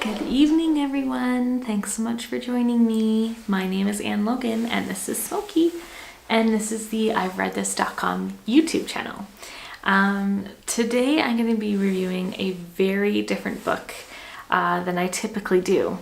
Good evening, everyone. Thanks so much for joining me. My name is Ann Logan, and this is Smokey, and this is the I'veReadThis.com YouTube channel. Today I'm going to be reviewing a very different book than I typically do,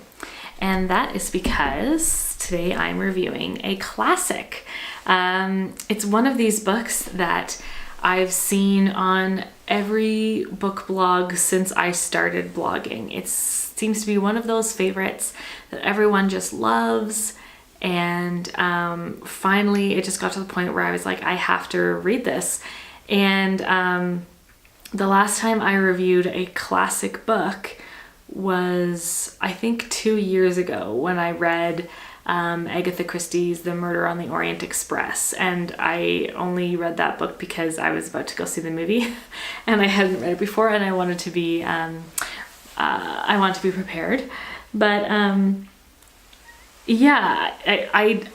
and that is because today I'm reviewing a classic. It's one of these books that I've seen on every book blog since I started blogging. It seems to be one of those favorites that everyone just loves, and finally it just got to the point where I was like, I have to read this. And the last time I reviewed a classic book was, I think, 2 years ago when I read Agatha Christie's The Murder on the Orient Express, and I only read that book because I was about to go see the movie and I hadn't read it before, and I wanted to be prepared. But yeah,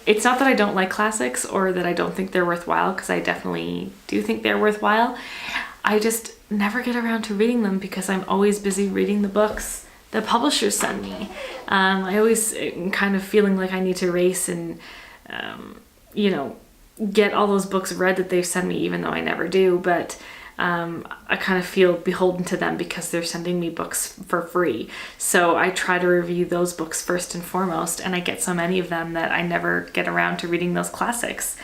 it's not that I don't like classics or that I don't think they're worthwhile, because I definitely do think they're worthwhile. I just never get around to reading them because I'm always busy reading the books the publishers send me. I always kind of feeling like I need to race and, get all those books read that they've sent me, even though I never do. But I kind of feel beholden to them because they're sending me books for free. So I try to review those books first and foremost, and I get so many of them that I never get around to reading those classics.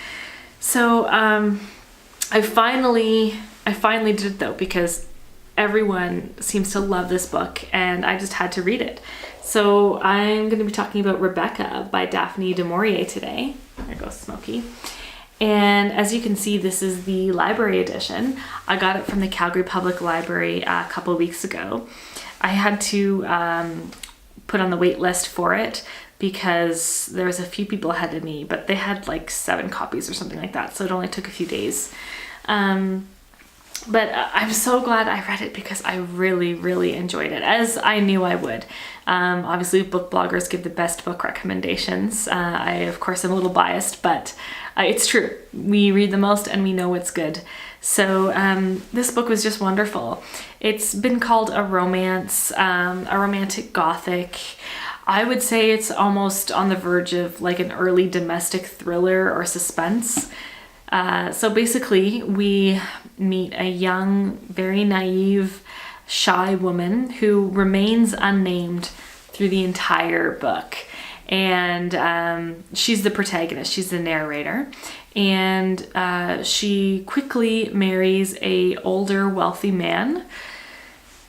So I finally did it, though, because everyone seems to love this book, and I just had to read it. So I'm going to be talking about Rebecca by Daphne du Maurier today. There goes Smokey. And as you can see, this is the library edition. I got it from the Calgary Public Library a couple weeks ago. I had to put on the wait list for it because there was a few people ahead of me, but they had like 7 copies or something like that, so it only took a few days. But I'm so glad I read it because I really, really enjoyed it, as I knew I would. Obviously, book bloggers give the best book recommendations. I, of course, am a little biased, but it's true. We read the most and we know it's good. So this book was just wonderful. It's been called a romance, a romantic gothic. I would say it's almost on the verge of like an early domestic thriller or suspense. So basically, we meet a young, very naive, shy woman who remains unnamed through the entire book. And she's the protagonist, she's the narrator. And she quickly marries an older, wealthy man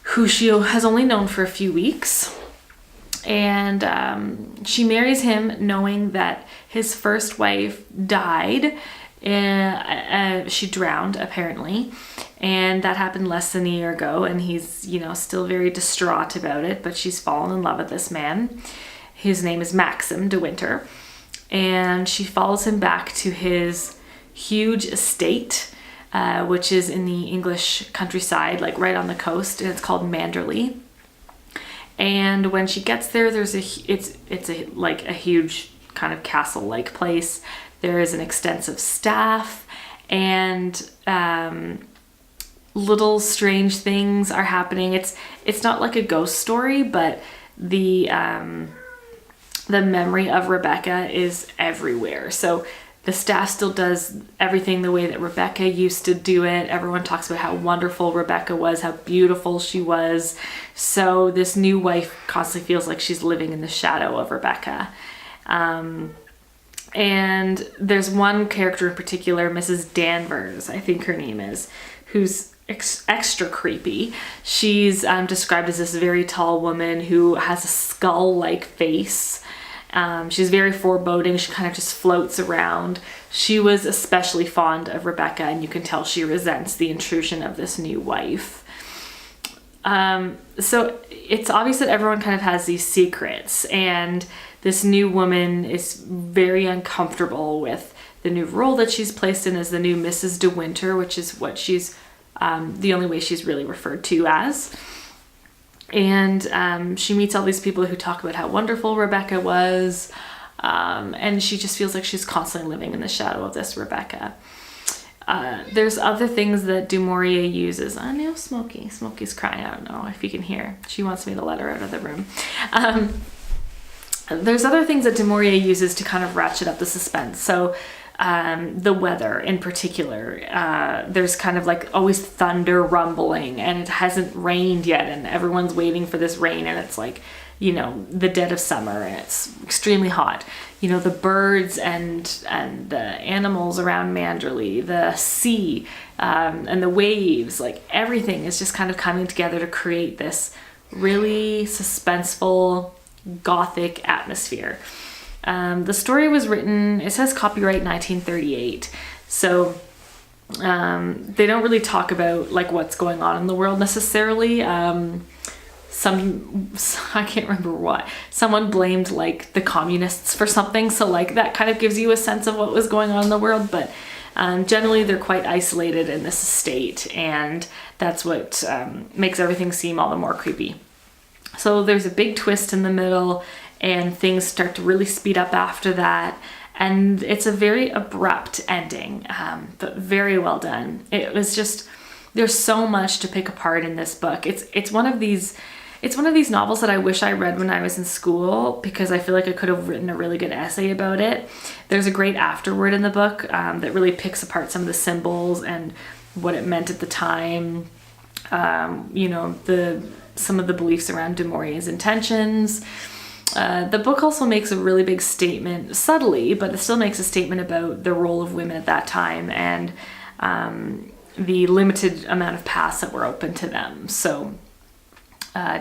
who she has only known for a few weeks. And she marries him knowing that his first wife died. She drowned, apparently, and that happened less than a year ago, and he's, still very distraught about it, but she's fallen in love with this man. His name is Maxim de Winter, and she follows him back to his huge estate, which is in the English countryside, like right on the coast, and it's called Manderley. And when she gets there, it's a huge kind of castle-like place. There is an extensive staff, and little strange things are happening. It's not like a ghost story, but the memory of Rebecca is everywhere. So the staff still does everything the way that Rebecca used to do it. Everyone talks about how wonderful Rebecca was, how beautiful she was. So this new wife constantly feels like she's living in the shadow of Rebecca. And there's one character in particular, Mrs. Danvers, I think her name is, who's extra creepy. She's described as this very tall woman who has a skull-like face. She's very foreboding. She kind of just floats around. She was especially fond of Rebecca, and you can tell she resents the intrusion of this new wife. So it's obvious that everyone kind of has these secrets, and this new woman is very uncomfortable with the new role that she's placed in as the new Mrs. De Winter, which is what she's, the only way she's really referred to as. And she meets all these people who talk about how wonderful Rebecca was, and she just feels like she's constantly living in the shadow of this Rebecca. There's other things that du Maurier uses. I know Smokey's crying. I don't know if you can hear. She wants me to let her out of the room. There's other things that du Maurier uses to kind of ratchet up the suspense. So the weather in particular, there's kind of like always thunder rumbling, and it hasn't rained yet, and everyone's waiting for this rain, and it's like, you know, the dead of summer, and it's extremely hot. You know, the birds and the animals around Manderley, the sea, and the waves, like everything is just kind of coming together to create this really suspenseful gothic atmosphere. The story was written, it says copyright 1938, so they don't really talk about like what's going on in the world necessarily. I can't remember what, someone blamed like the communists for something, so like that kind of gives you a sense of what was going on in the world, but generally they're quite isolated in this estate, and that's what makes everything seem all the more creepy. So there's a big twist in the middle, and things start to really speed up after that, and it's a very abrupt ending, but very well done. It was just, there's so much to pick apart in this book. It's one of these novels that I wish I read when I was in school, because I feel like I could have written a really good essay about it. There's a great afterword in the book that really picks apart some of the symbols and what it meant at the time. You know, some of the beliefs around du Maurier's intentions. The book also makes a really big statement, subtly, but it still makes a statement about the role of women at that time, and the limited amount of paths that were open to them. So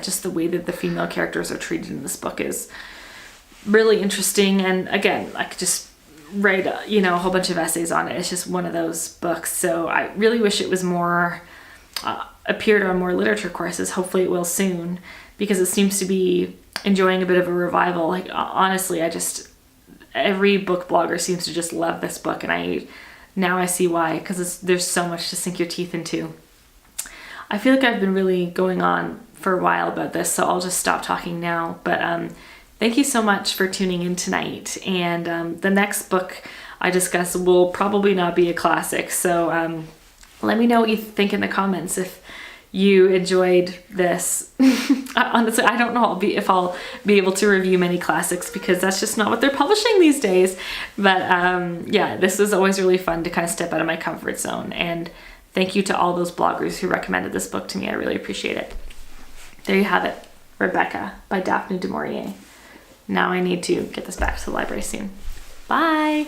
just the way that the female characters are treated in this book is really interesting. And again, I could just write a whole bunch of essays on it. It's just one of those books. So I really wish it was more appeared on more literature courses. Hopefully it will soon, because it seems to be enjoying a bit of a revival. Like honestly, every book blogger seems to just love this book, and I see why, because there's so much to sink your teeth into. I feel like I've been really going on for a while about this, so I'll just stop talking now. But thank you so much for tuning in tonight. And the next book I discuss will probably not be a classic, so let me know what you think in the comments if you enjoyed this. Honestly, I don't know if I'll be able to review many classics, because that's just not what they're publishing these days. But yeah, this was always really fun to kind of step out of my comfort zone. And thank you to all those bloggers who recommended this book to me. I really appreciate it. There you have it, Rebecca by Daphne du Maurier. Now I need to get this back to the library soon. Bye!